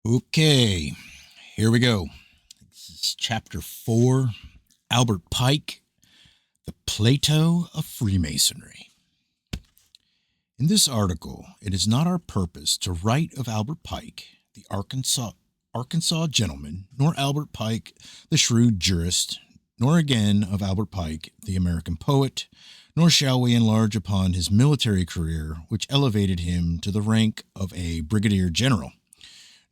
Okay, here we go. This is chapter 4, Albert Pike, the Plato of Freemasonry. In this article, it is not our purpose to write of Albert Pike, the Arkansas gentleman, nor Albert Pike, the shrewd jurist, nor again of Albert Pike, the American poet, nor shall we enlarge upon his military career, which elevated him to the rank of a brigadier general,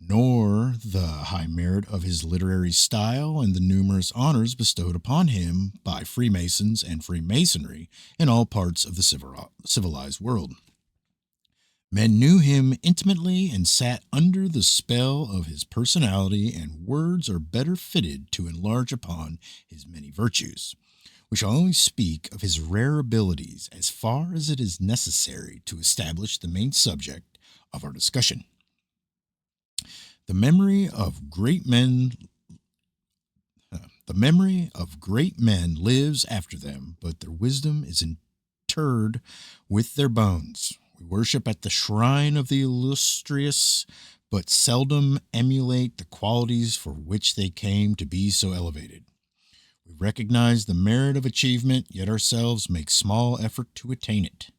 nor the high merit of his literary style and the numerous honors bestowed upon him by Freemasons and Freemasonry in all parts of the civilized world. Men knew him intimately and sat under the spell of his personality, and words are better fitted to enlarge upon his many virtues. We shall only speak of his rare abilities as far as it is necessary to establish the main subject of our discussion. The memory of great men lives after them, but their wisdom is interred with their bones. We worship at the shrine of the illustrious, but seldom emulate the qualities for which they came to be so elevated. We recognize the merit of achievement, yet ourselves make small effort to attain it.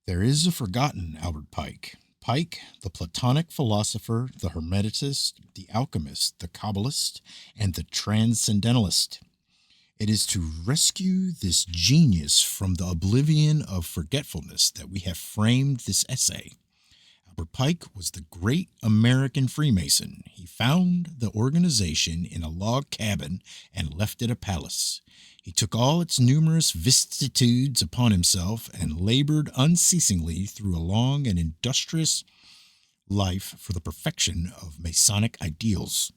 There is a forgotten Albert Pike. Pike, the Platonic philosopher, the Hermetist, the alchemist, the Kabbalist, and the Transcendentalist. It is to rescue this genius from the oblivion of forgetfulness that we have framed this essay. Albert Pike was the great American Freemason. He found the organization in a log cabin and left it a palace. He took all its numerous vicissitudes upon himself and labored unceasingly through a long and industrious life for the perfection of Masonic ideals.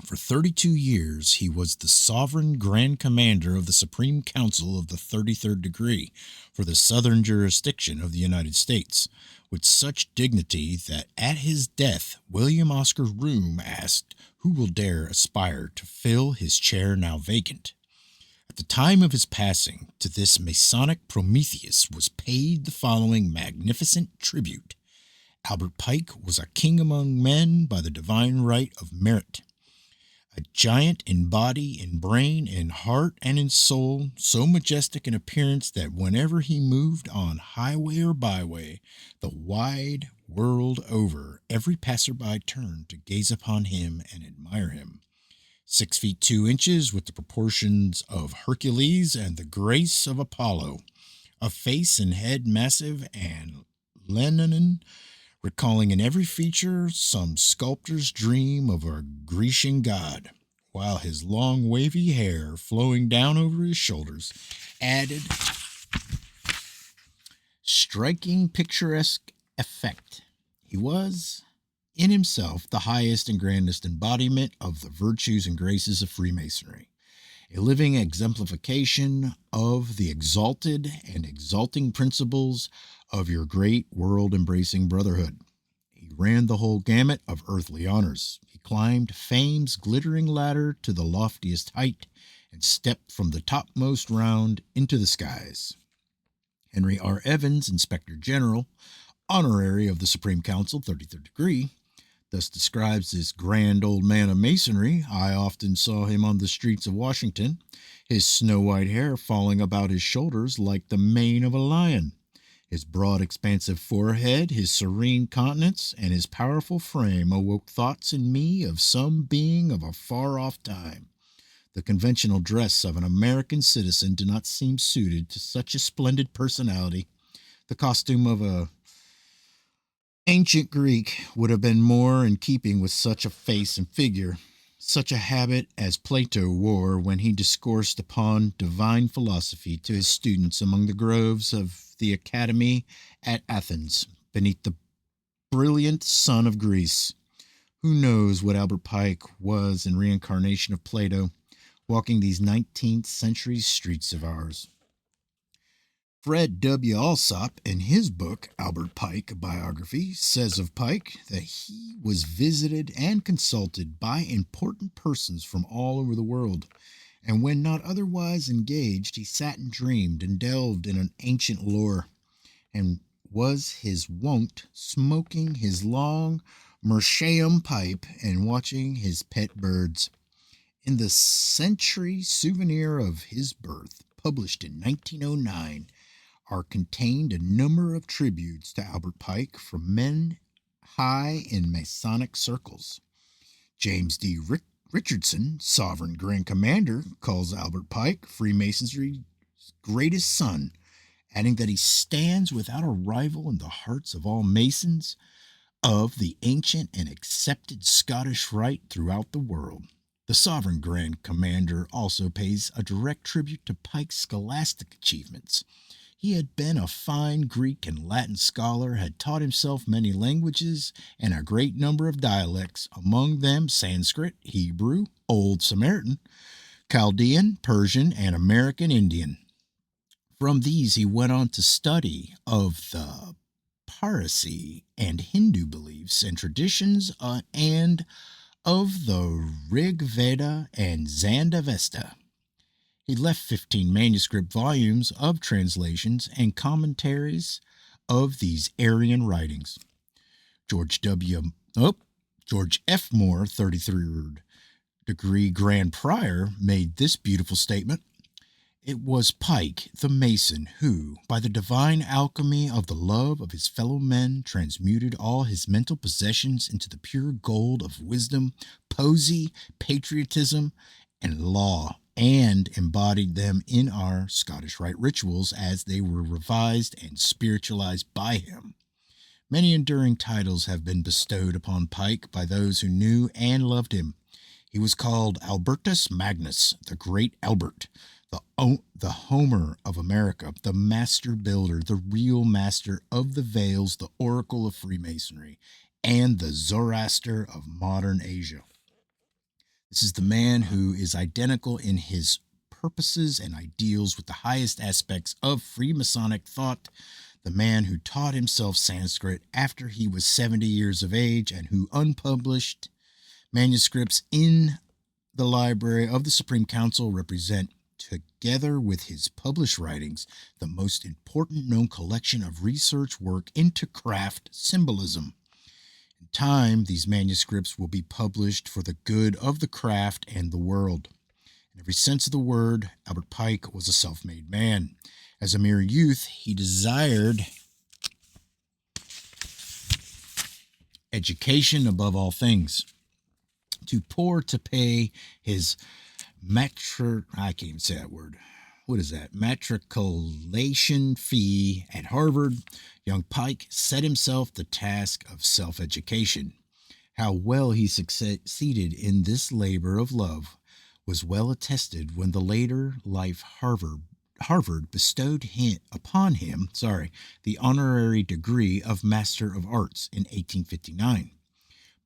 For 32 years, he was the sovereign grand commander of the Supreme Council of the 33rd degree for the southern jurisdiction of the United States, with such dignity that at his death, William Oscar Room asked who will dare aspire to fill his chair now vacant. At the time of his passing, to this Masonic Prometheus was paid the following magnificent tribute. Albert Pike was a king among men by the divine right of merit. A giant in body, in brain, in heart, and in soul, so majestic in appearance that whenever he moved on highway or byway, the wide world over, every passerby turned to gaze upon him and admire him. 6 feet 2 inches, with the proportions of Hercules and the grace of Apollo, a face and head massive and leonine, recalling in every feature some sculptor's dream of a Grecian god, while his long wavy hair flowing down over his shoulders added striking picturesque effect. He was, in himself, the highest and grandest embodiment of the virtues and graces of Freemasonry, a living exemplification of the exalted and exalting principles of your great world-embracing brotherhood. He ran the whole gamut of earthly honors. He climbed fame's glittering ladder to the loftiest height and stepped from the topmost round into the skies. Henry R. Evans, Inspector General, Honorary of the Supreme Council, 33rd degree, thus describes this grand old man of masonry. I often saw him on the streets of Washington, his snow-white hair falling about his shoulders like the mane of a lion. His broad, expansive forehead, his serene countenance, and his powerful frame awoke thoughts in me of some being of a far-off time. The conventional dress of an American citizen did not seem suited to such a splendid personality. The costume of a ancient Greek would have been more in keeping with such a face and figure, such a habit as Plato wore when he discoursed upon divine philosophy to his students among the groves of the Academy at Athens, beneath the brilliant sun of Greece. Who knows what Albert Pike was in reincarnation of Plato, walking these 19th century streets of ours? Fred W. Alsop, in his book, Albert Pike, a Biography, says of Pike that he was visited and consulted by important persons from all over the world, and when not otherwise engaged, he sat and dreamed and delved in an ancient lore, and was his wont, smoking his long Meerschaum pipe and watching his pet birds. In the century souvenir of his birth, published in 1909, are contained a number of tributes to Albert Pike from men high in Masonic circles. James D. Richardson, Sovereign Grand Commander, calls Albert Pike Freemasonry's greatest son, adding that he stands without a rival in the hearts of all Masons of the ancient and accepted Scottish rite throughout the world. The Sovereign Grand Commander also pays a direct tribute to Pike's scholastic achievements. He had been a fine Greek and Latin scholar, had taught himself many languages and a great number of dialects, among them Sanskrit, Hebrew, Old Samaritan, Chaldean, Persian, and American Indian. From these he went on to study of the Parsi and Hindu beliefs and traditions and of the Rig Veda and Zendavesta. He left 15 manuscript volumes of translations and commentaries of these Aryan writings. George F. Moore, 33rd degree Grand Prior, made this beautiful statement. It was Pike, the Mason, who, by the divine alchemy of the love of his fellow men, transmuted all his mental possessions into the pure gold of wisdom, poesy, patriotism, and law, and embodied them in our Scottish Rite rituals as they were revised and spiritualized by him. Many enduring titles have been bestowed upon Pike by those who knew and loved him. He was called Albertus Magnus, the Great Albert, the Homer of America, the master builder, the real master of the veils, the oracle of Freemasonry, and the Zoroaster of modern Asia. This is the man who is identical in his purposes and ideals with the highest aspects of Freemasonic thought, the man who taught himself Sanskrit after he was 70 years of age and who unpublished manuscripts in the Library of the Supreme Council represent, together with his published writings, the most important known collection of research work into craft symbolism. In time, these manuscripts will be published for the good of the craft and the world. In every sense of the word, Albert Pike was a self-made man. As a mere youth, he desired education above all things. Too poor to pay his I can't even say that word. What is that? Matriculation fee at Harvard, young Pike set himself the task of self-education. How well he succeeded in this labor of love was well attested when the later life Harvard bestowed upon him the honorary degree of Master of Arts in 1859.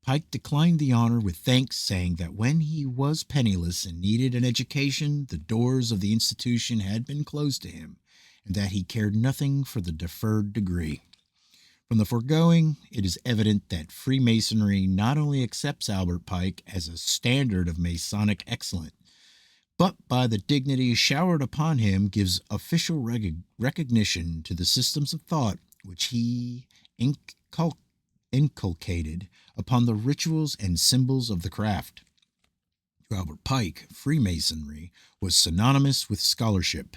Pike declined the honor with thanks, saying that when he was penniless and needed an education, the doors of the institution had been closed to him, and that he cared nothing for the deferred degree. From the foregoing, it is evident that Freemasonry not only accepts Albert Pike as a standard of Masonic excellence, but by the dignity showered upon him gives official recognition to the systems of thought which he inculcated upon the rituals and symbols of the craft. To Albert Pike, Freemasonry was synonymous with scholarship.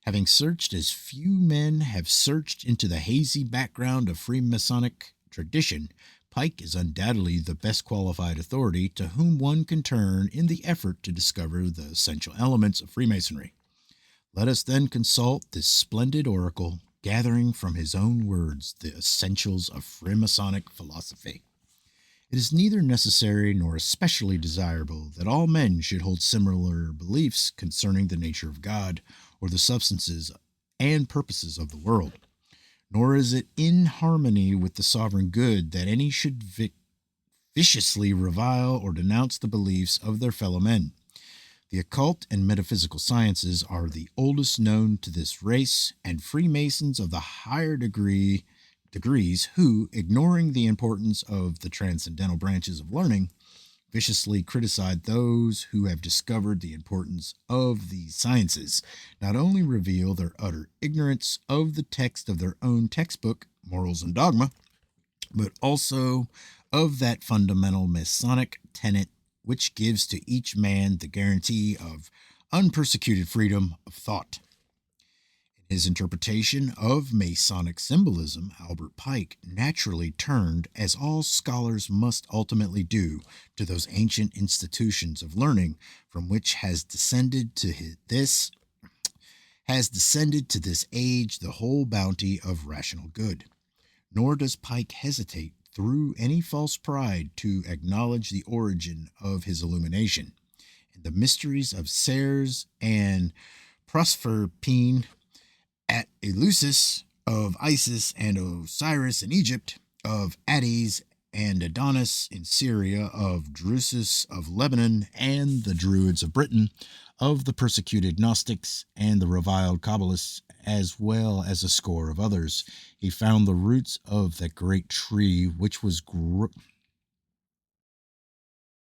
Having searched as few men have searched into the hazy background of Freemasonic tradition, Pike is undoubtedly the best qualified authority to whom one can turn in the effort to discover the essential elements of Freemasonry. Let us then consult this splendid oracle, gathering from his own words the essentials of Freemasonic philosophy. It is neither necessary nor especially desirable that all men should hold similar beliefs concerning the nature of God or the substances and purposes of the world, nor is it in harmony with the sovereign good that any should viciously revile or denounce the beliefs of their fellow men. The occult and metaphysical sciences are the oldest known to this race, and Freemasons of the higher degrees who, ignoring the importance of the transcendental branches of learning, viciously criticize those who have discovered the importance of these sciences, not only reveal their utter ignorance of the text of their own textbook, Morals and Dogma, but also of that fundamental Masonic tenet which gives to each man the guarantee of unpersecuted freedom of thought. In his interpretation of Masonic symbolism, Albert Pike naturally turned, as all scholars must ultimately do, to those ancient institutions of learning from which has descended to this age the whole bounty of rational good. Nor does Pike hesitate through any false pride to acknowledge the origin of his illumination. In the mysteries of Ceres and Proserpine at Eleusis, of Isis and Osiris in Egypt, of Hades and Adonis in Syria, of Drusus of Lebanon and the Druids of Britain, of the persecuted Gnostics and the reviled Kabbalists, as well as a score of others. He found the roots of that great tree which was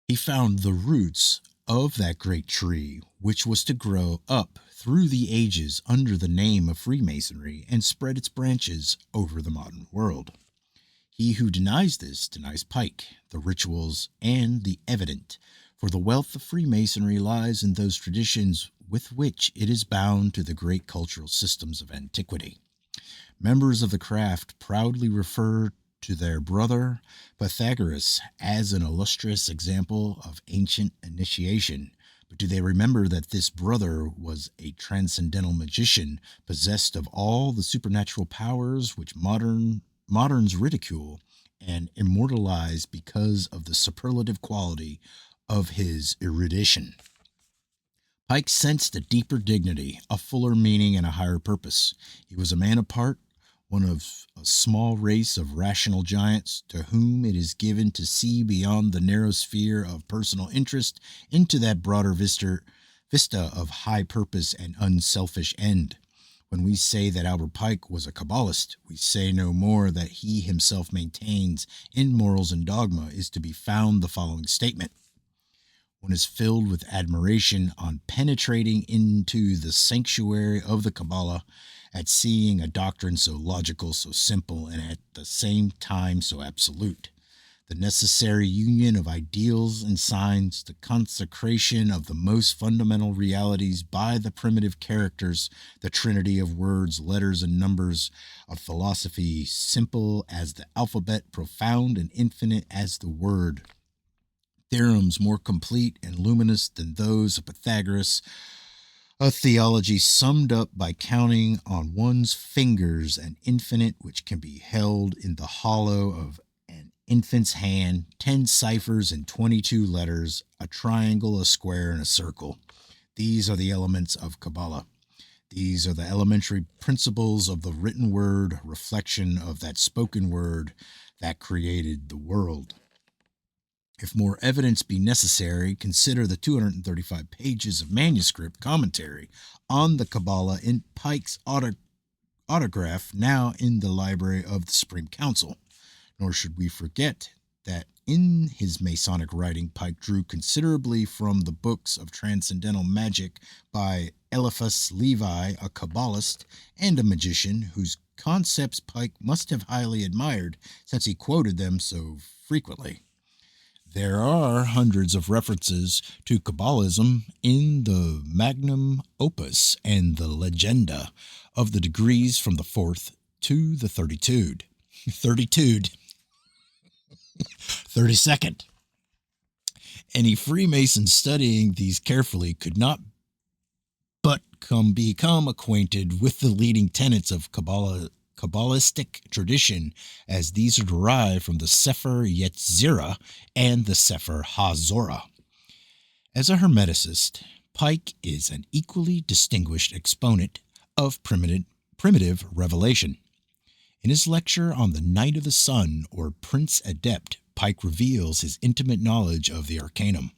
he found the roots of that great tree which was to grow up through the ages under the name of Freemasonry and spread its branches over the modern world. He who denies this denies Pike, the rituals, and the evident, for the wealth of Freemasonry lies in those traditions with which it is bound to the great cultural systems of antiquity. Members of the craft proudly refer to their brother Pythagoras as an illustrious example of ancient initiation, but do they remember that this brother was a transcendental magician possessed of all the supernatural powers which moderns ridicule and immortalize because of the superlative quality of his erudition? Pike sensed a deeper dignity, a fuller meaning, and a higher purpose. He was a man apart, one of a small race of rational giants to whom it is given to see beyond the narrow sphere of personal interest into that broader vista of high purpose and unselfish end. When we say that Albert Pike was a Kabbalist, we say no more that he himself maintains in Morals and Dogma is to be found the following statement. One is filled with admiration on penetrating into the sanctuary of the Kabbalah, at seeing a doctrine so logical, so simple, and at the same time so absolute. The necessary union of ideals and signs, the consecration of the most fundamental realities by the primitive characters, the trinity of words, letters, and numbers, of philosophy simple as the alphabet, profound and infinite as the word. Theorems more complete and luminous than those of Pythagoras, a theology summed up by counting on one's fingers an infinite which can be held in the hollow of an infant's hand, 10 ciphers and 22 letters, a triangle, a square, and a circle. These are the elements of Kabbalah. These are the elementary principles of the written word, reflection of that spoken word that created the world. If more evidence be necessary, consider the 235 pages of manuscript commentary on the Kabbalah in Pike's autograph, now in the library of the Supreme Council. Nor should we forget that in his Masonic writing, Pike drew considerably from the books of transcendental magic by Eliphas Levi, a Kabbalist and a magician, whose concepts Pike must have highly admired, since he quoted them so frequently. There are hundreds of references to Kabbalism in the Magnum Opus and the Legenda of the degrees from the 4th to the 32nd. 32nd. Any Freemason studying these carefully could not but become acquainted with the leading tenets of Kabbalistic tradition, as these are derived from the Sefer Yetzirah and the Sefer HaZorah. As a Hermeticist, Pike is an equally distinguished exponent of primitive revelation. In his lecture on the Night of the Sun, or Prince Adept, Pike reveals his intimate knowledge of the Arcanum.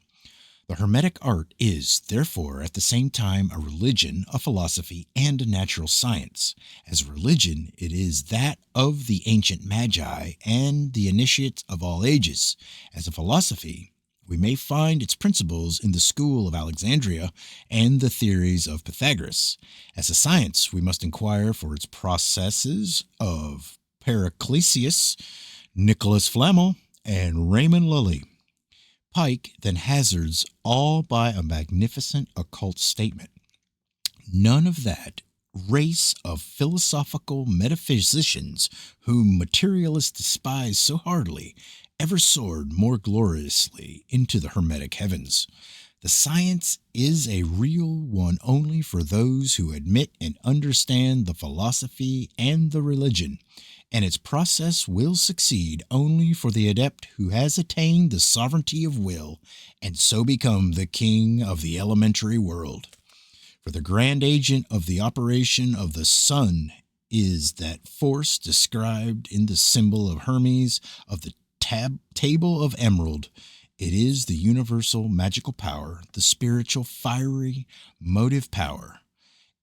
The Hermetic art is, therefore, at the same time a religion, a philosophy, and a natural science. As a religion, it is that of the ancient magi and the initiates of all ages. As a philosophy, we may find its principles in the school of Alexandria and the theories of Pythagoras. As a science, we must inquire for its processes of Paracelsus, Nicholas Flamel, and Raymond Lully. Pike then hazards all by a magnificent occult statement. None of that race of philosophical metaphysicians whom materialists despise so heartily ever soared more gloriously into the Hermetic heavens. The science is a real one only for those who admit and understand the philosophy and the religion, and its process will succeed only for the adept who has attained the sovereignty of will and so become the king of the elementary world. For the grand agent of the operation of the sun is that force described in the symbol of Hermes of the table of emerald. It is the universal magical power, the spiritual fiery motive power.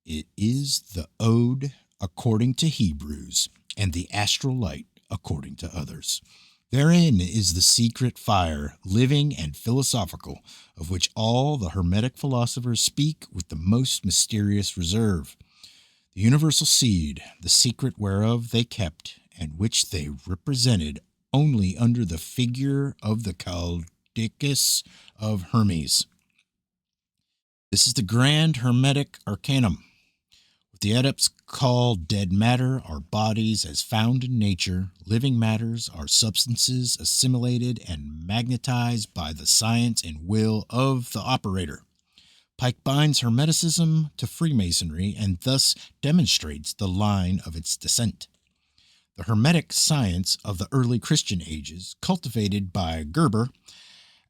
It is the ode according to Hebrews, and the astral light according to others. Therein is the secret fire, living and philosophical, of which all the Hermetic philosophers speak with the most mysterious reserve. The universal seed, the secret whereof they kept, and which they represented only under the figure of the Caudicus of Hermes. This is the grand Hermetic arcanum. What the adepts call dead matter are bodies as found in nature. Living matters are substances assimilated and magnetized by the science and will of the operator. Pike binds Hermeticism to Freemasonry and thus demonstrates the line of its descent. The Hermetic science of the early Christian ages, cultivated by Gerber,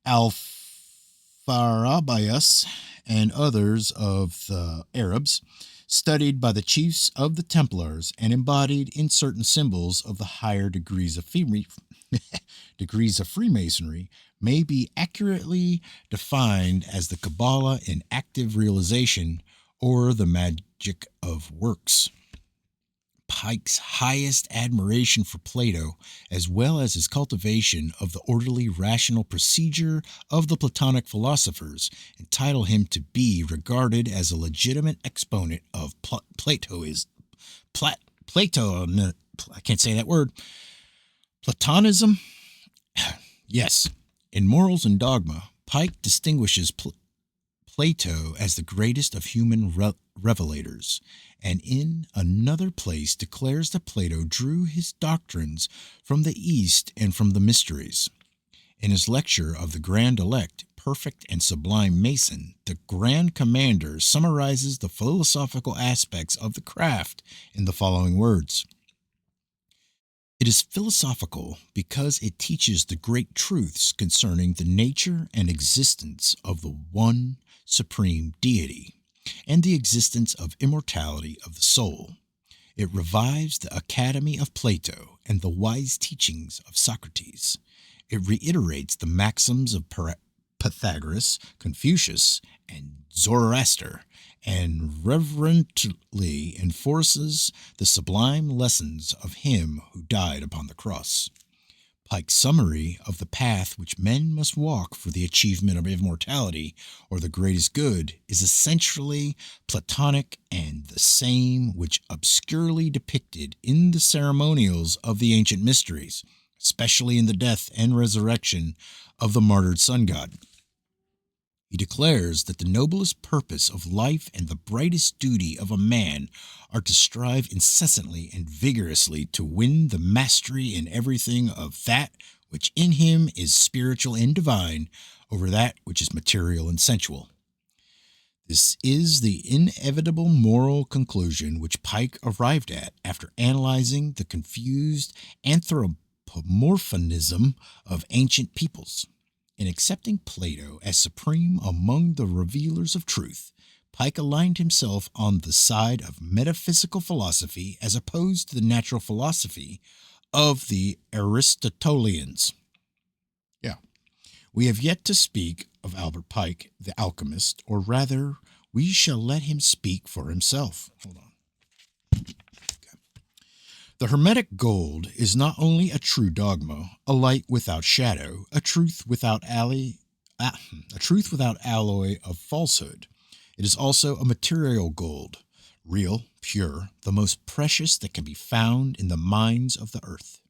Alpharabius, and others of the Arabs, studied by the chiefs of the Templars and embodied in certain symbols of the higher degrees of Freemasonry, may be accurately defined as the Kabbalah in active realization or the magic of works. Pike's highest admiration for Plato, as well as his cultivation of the orderly rational procedure of the Platonic philosophers, entitle him to be regarded as a legitimate exponent of Platonism. I can't say that word. Platonism? Yes. In Morals and Dogma, Pike distinguishes Plato as the greatest of human revelators, and in another place declares that Plato drew his doctrines from the East and from the mysteries. In his lecture of the Grand Elect, Perfect and Sublime Mason, the Grand Commander summarizes the philosophical aspects of the craft in the following words. It is philosophical because it teaches the great truths concerning the nature and existence of the one supreme deity and the existence of immortality of the soul. It revives the academy of Plato and the wise teachings of Socrates. It reiterates the maxims of Pythagoras, Confucius, and Zoroaster, and reverently enforces the sublime lessons of him who died upon the cross. Pike's summary of the path which men must walk for the achievement of immortality or the greatest good is essentially Platonic and the same which obscurely depicted in the ceremonials of the ancient mysteries, especially in the death and resurrection of the martyred sun god. He declares that the noblest purpose of life and the brightest duty of a man are to strive incessantly and vigorously to win the mastery in everything of that which in him is spiritual and divine over that which is material and sensual. This is the inevitable moral conclusion which Pike arrived at after analyzing the confused anthropomorphism of ancient peoples. In accepting Plato as supreme among the revealers of truth, Pike aligned himself on the side of metaphysical philosophy as opposed to the natural philosophy of the Aristotelians. We have yet to speak of Albert Pike, the alchemist, or rather, we shall let him speak for himself. Hold on. The Hermetic gold is not only a true dogma, a light without shadow, a truth without alloy of falsehood. It is also a material gold, real, pure, the most precious that can be found in the mines of the earth.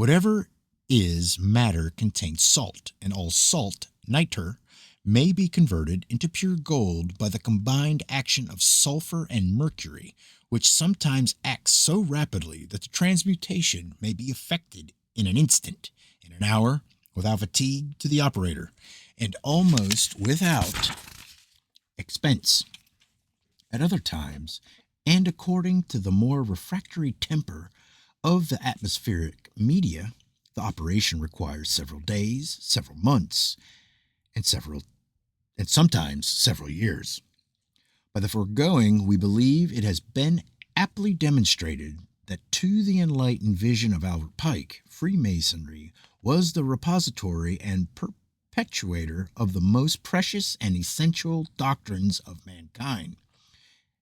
Whatever is matter contains salt, and all salt, nitre, may be converted into pure gold by the combined action of sulfur and mercury, which sometimes acts so rapidly that the transmutation may be effected in an instant, in an hour, without fatigue to the operator, and almost without expense. At other times, and according to the more refractory temper of the atmospheric media, the operation requires several days, several months, and sometimes several years. By the foregoing, we believe it has been aptly demonstrated that to the enlightened vision of Albert Pike, Freemasonry was the repository and perpetuator of the most precious and essential doctrines of mankind.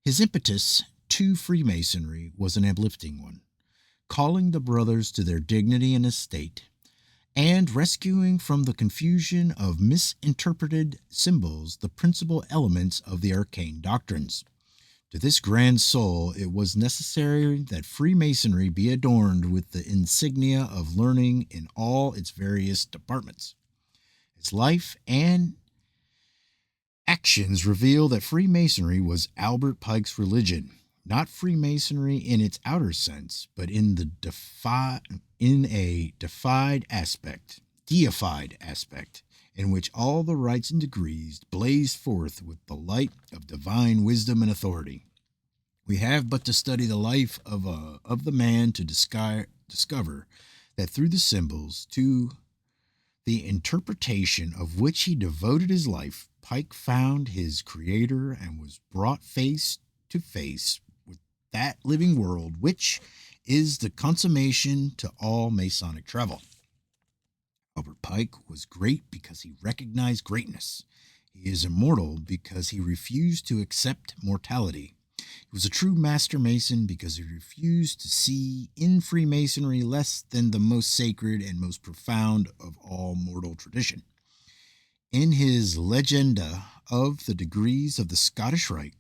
His impetus to Freemasonry was an uplifting one, calling the brothers to their dignity and estate, and rescuing from the confusion of misinterpreted symbols the principal elements of the arcane doctrines. To this grand soul, it was necessary that Freemasonry be adorned with the insignia of learning in all its various departments. Its life and actions reveal that Freemasonry was Albert Pike's religion, not Freemasonry in its outer sense, but in a deified aspect, in which all the rights and degrees blazed forth with the light of divine wisdom and authority. We have but to study the life of the man to discover that through the symbols, to the interpretation of which he devoted his life, Pike found his creator and was brought face to face with that living world which is the consummation to all Masonic travel. Albert Pike was great because he recognized greatness. He is immortal because he refused to accept mortality. He was a true master mason because he refused to see in Freemasonry less than the most sacred and most profound of all mortal tradition. In his Legenda of the Degrees of the Scottish Rite,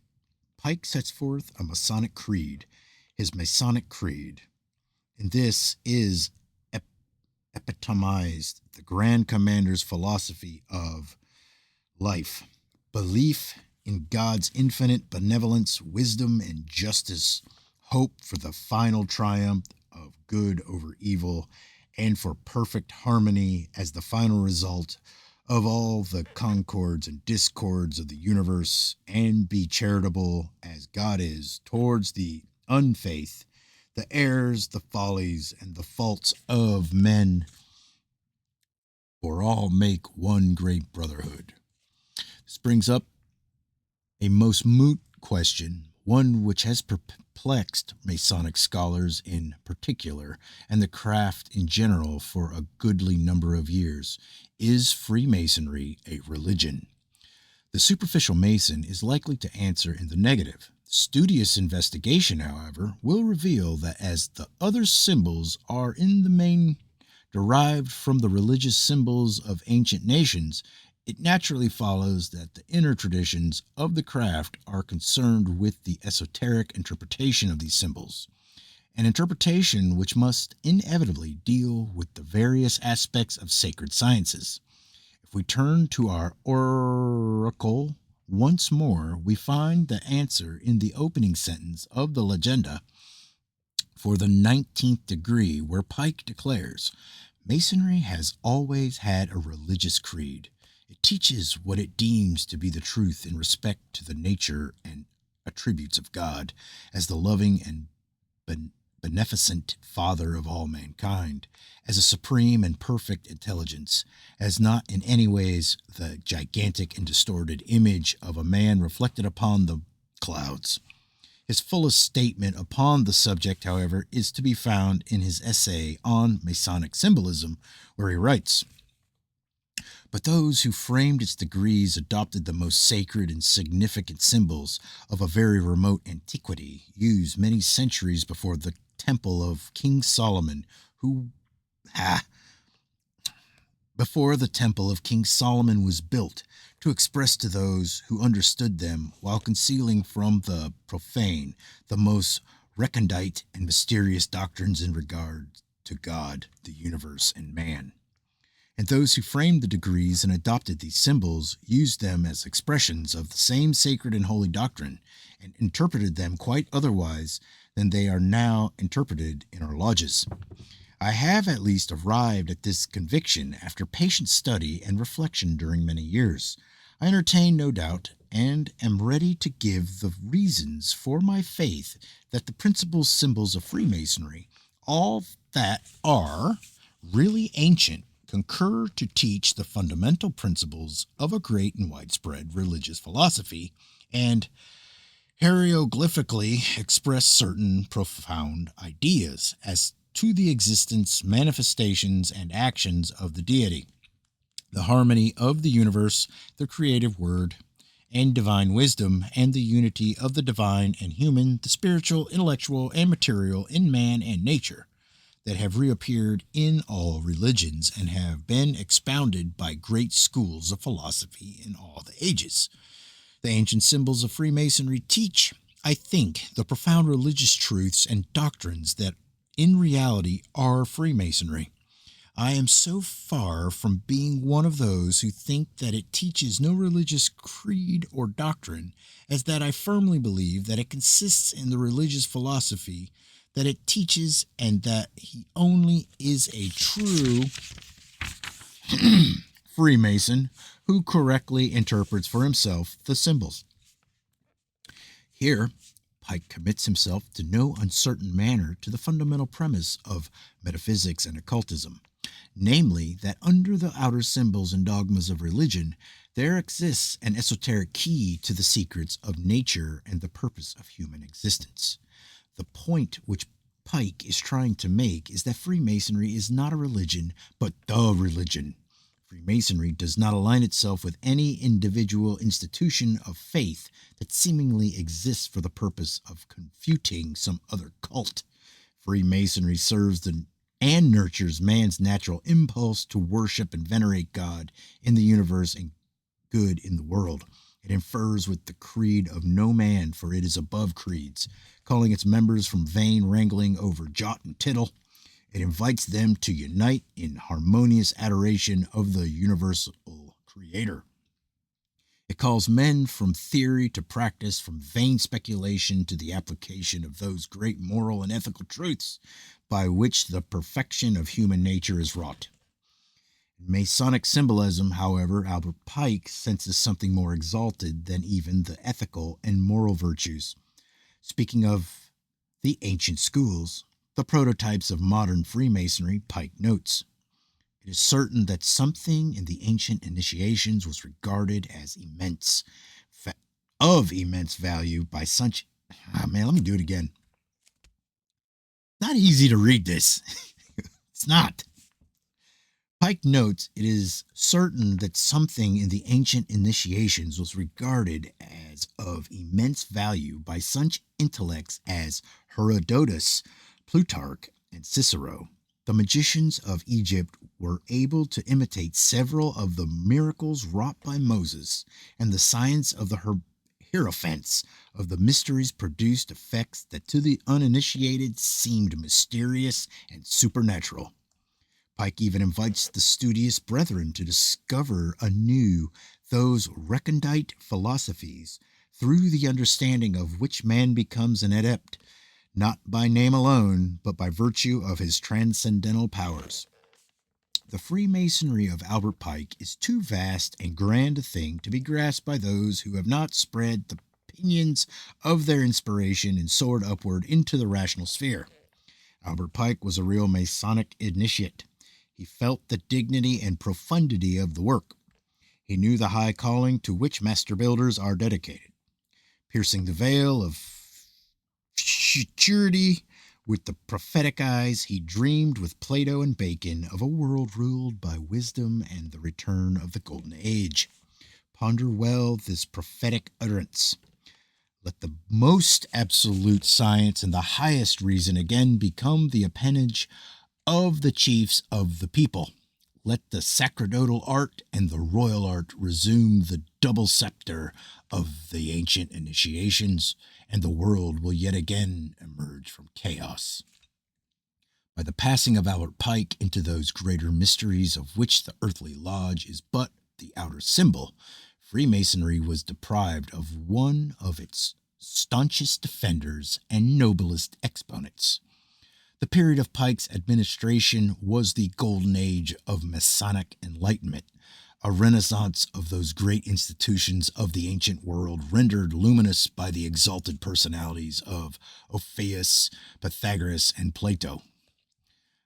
Pike sets forth a Masonic creed, his Masonic creed. In this is epitomized the Grand Commander's philosophy of life, belief in God's infinite benevolence, wisdom, and justice, hope for the final triumph of good over evil, and for perfect harmony as the final result of all the concords and discords of the universe, and be charitable as God is towards the unfaith, the errors, the follies, and the faults of men, for all make one great brotherhood. This brings up a most moot question, one which has perplexed Masonic scholars in particular, and the craft in general for a goodly number of years. Is Freemasonry a religion? The superficial Mason is likely to answer in the negative. Studious investigation, however, will reveal that as the other symbols are in the main derived from the religious symbols of ancient nations, it naturally follows that the inner traditions of the craft are concerned with the esoteric interpretation of these symbols, an interpretation which must inevitably deal with the various aspects of sacred sciences. If we turn to our oracle once more, we find the answer in the opening sentence of the Legenda for the 19th degree, where Pike declares, Masonry has always had a religious creed. It teaches what it deems to be the truth in respect to the nature and attributes of God as the loving and beneficent Father of all mankind, as a supreme and perfect intelligence, as not in any ways the gigantic and distorted image of a man reflected upon the clouds. His fullest statement upon the subject, however, is to be found in his essay on Masonic symbolism, where he writes, but those who framed its degrees adopted the most sacred and significant symbols of a very remote antiquity, used many centuries before the temple of King Solomon, before the temple of King Solomon was built, to express to those who understood them, while concealing from the profane the most recondite and mysterious doctrines in regard to God, the universe, and man. And those who framed the degrees and adopted these symbols used them as expressions of the same sacred and holy doctrine and interpreted them quite otherwise than they are now interpreted in our lodges. I have at least arrived at this conviction after patient study and reflection during many years. I entertain no doubt and am ready to give the reasons for my faith that the principal symbols of Freemasonry, all that are really ancient, concur to teach the fundamental principles of a great and widespread religious philosophy, and hieroglyphically express certain profound ideas as to the existence, manifestations, and actions of the deity, the harmony of the universe, the creative word, and divine wisdom, and the unity of the divine and human, the spiritual, intellectual, and material in man and nature, that have reappeared in all religions and have been expounded by great schools of philosophy in all the ages. The ancient symbols of Freemasonry teach, I think, the profound religious truths and doctrines that in reality are Freemasonry. I am so far from being one of those who think that it teaches no religious creed or doctrine as that I firmly believe that it consists in the religious philosophy that it teaches, and that he only is a true Freemason who correctly interprets for himself the symbols. Here, Pike commits himself to no uncertain manner to the fundamental premise of metaphysics and occultism, namely that under the outer symbols and dogmas of religion there exists an esoteric key to the secrets of nature and the purpose of human existence. The point which Pike is trying to make is that Freemasonry is not a religion, but the religion. Freemasonry does not align itself with any individual institution of faith that seemingly exists for the purpose of confuting some other cult. Freemasonry serves and nurtures man's natural impulse to worship and venerate God in the universe and good in the world. It infers with the creed of no man, for it is above creeds, calling its members from vain wrangling over jot and tittle. It invites them to unite in harmonious adoration of the universal Creator. It calls men from theory to practice, from vain speculation to the application of those great moral and ethical truths by which the perfection of human nature is wrought. In Masonic symbolism, however, Albert Pike senses something more exalted than even the ethical and moral virtues. Speaking of the ancient schools, the prototypes of modern Freemasonry, Pike notes, it is certain that something in the ancient initiations was regarded as of immense value by such... let me do it again. Not easy to read this. It's not. Pike notes it is certain that something in the ancient initiations was regarded as of immense value by such intellects as Herodotus, Plutarch, and Cicero. The magicians of Egypt were able to imitate several of the miracles wrought by Moses, and the science of the hierophants of the mysteries produced effects that to the uninitiated seemed mysterious and supernatural. Pike even invites the studious brethren to discover anew those recondite philosophies, through the understanding of which man becomes an adept, not by name alone, but by virtue of his transcendental powers. The Freemasonry of Albert Pike is too vast and grand a thing to be grasped by those who have not spread the pinions of their inspiration and soared upward into the rational sphere. Albert Pike was a real Masonic initiate. He felt the dignity and profundity of the work. He knew the high calling to which master builders are dedicated. Piercing the veil of futurity with the prophetic eyes, he dreamed with Plato and Bacon of a world ruled by wisdom and the return of the golden age. Ponder well this prophetic utterance. Let the most absolute science and the highest reason again become the appanage of the chiefs of the people. Let the sacerdotal art and the royal art resume the double scepter of the ancient initiations, and the world will yet again emerge from chaos. By the passing of Albert Pike into those greater mysteries of which the earthly lodge is but the outer symbol, Freemasonry was deprived of one of its staunchest defenders and noblest exponents. The period of Pike's administration was the golden age of Masonic enlightenment, a renaissance of those great institutions of the ancient world rendered luminous by the exalted personalities of Orpheus, Pythagoras, and Plato.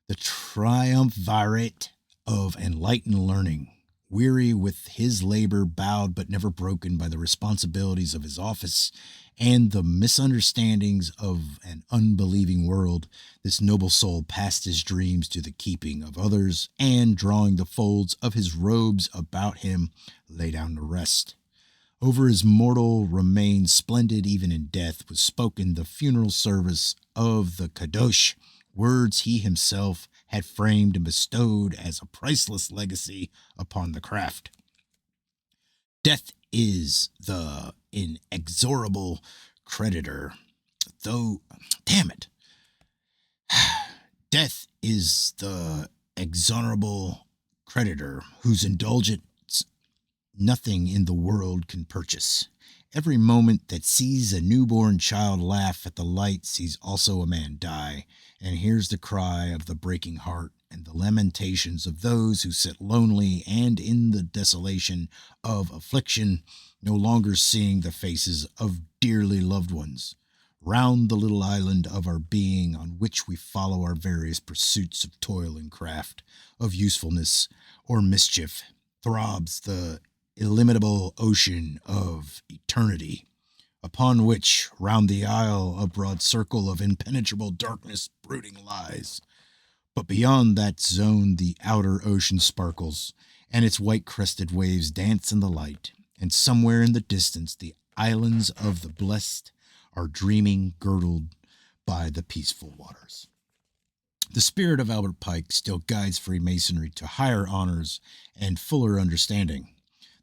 The triumvirate of enlightened learning, weary with his labor, bowed but never broken by the responsibilities of his office and the misunderstandings of an unbelieving world, this noble soul passed his dreams to the keeping of others, and, drawing the folds of his robes about him, lay down to rest. Over his mortal remains, splendid even in death, was spoken the funeral service of the Kadosh, words he himself had framed and bestowed as a priceless legacy upon the craft. Death is the inexorable creditor, though, damn it. Death is the exorable creditor whose indulgence nothing in the world can purchase. Every moment that sees a newborn child laugh at the light sees also a man die, and hears the cry of the breaking heart and the lamentations of those who sit lonely and in the desolation of affliction, no longer seeing the faces of dearly loved ones. Round the little island of our being on which we follow our various pursuits of toil and craft, of usefulness or mischief, throbs the illimitable ocean of eternity, upon which, round the isle, a broad circle of impenetrable darkness brooding lies. But beyond that zone the outer ocean sparkles, and its white-crested waves dance in the light, and somewhere in the distance the islands of the blessed are dreaming, girdled by the peaceful waters. The spirit of Albert Pike still guides Freemasonry to higher honors and fuller understanding.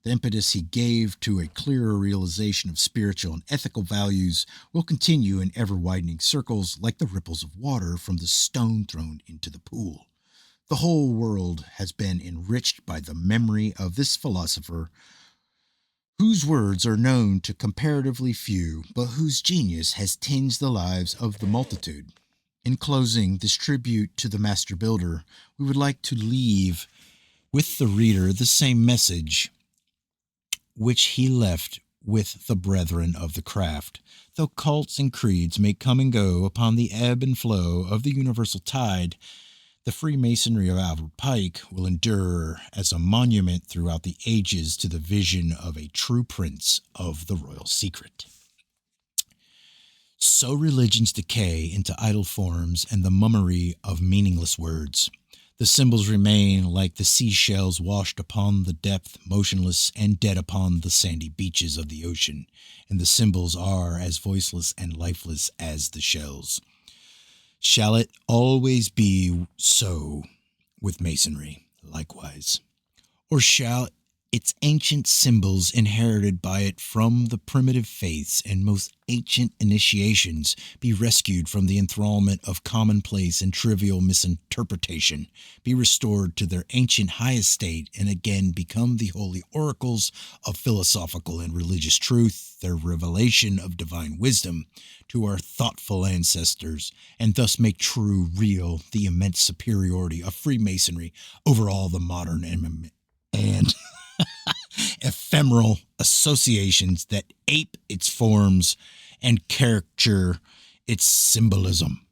The impetus he gave to a clearer realization of spiritual and ethical values will continue in ever-widening circles like the ripples of water from the stone thrown into the pool. The whole world has been enriched by the memory of this philosopher, whose words are known to comparatively few, but whose genius has tinged the lives of the multitude. In closing this tribute to the master builder, we would like to leave with the reader the same message which he left with the brethren of the craft. Though cults and creeds may come and go upon the ebb and flow of the universal tide, the Freemasonry of Albert Pike will endure as a monument throughout the ages to the vision of a true prince of the royal secret. So religions decay into idle forms and the mummery of meaningless words. The symbols remain like the seashells washed upon the depth, motionless and dead upon the sandy beaches of the ocean, and the symbols are as voiceless and lifeless as the shells. Shall it always be so with Masonry, likewise? Or shall its ancient symbols inherited by it from the primitive faiths and most ancient initiations be rescued from the enthrallment of commonplace and trivial misinterpretation, be restored to their ancient high estate, and again become the holy oracles of philosophical and religious truth, their revelation of divine wisdom to our thoughtful ancestors, and thus make true, real, the immense superiority of Freemasonry over all the modern and ephemeral associations that ape its forms and caricature its symbolism.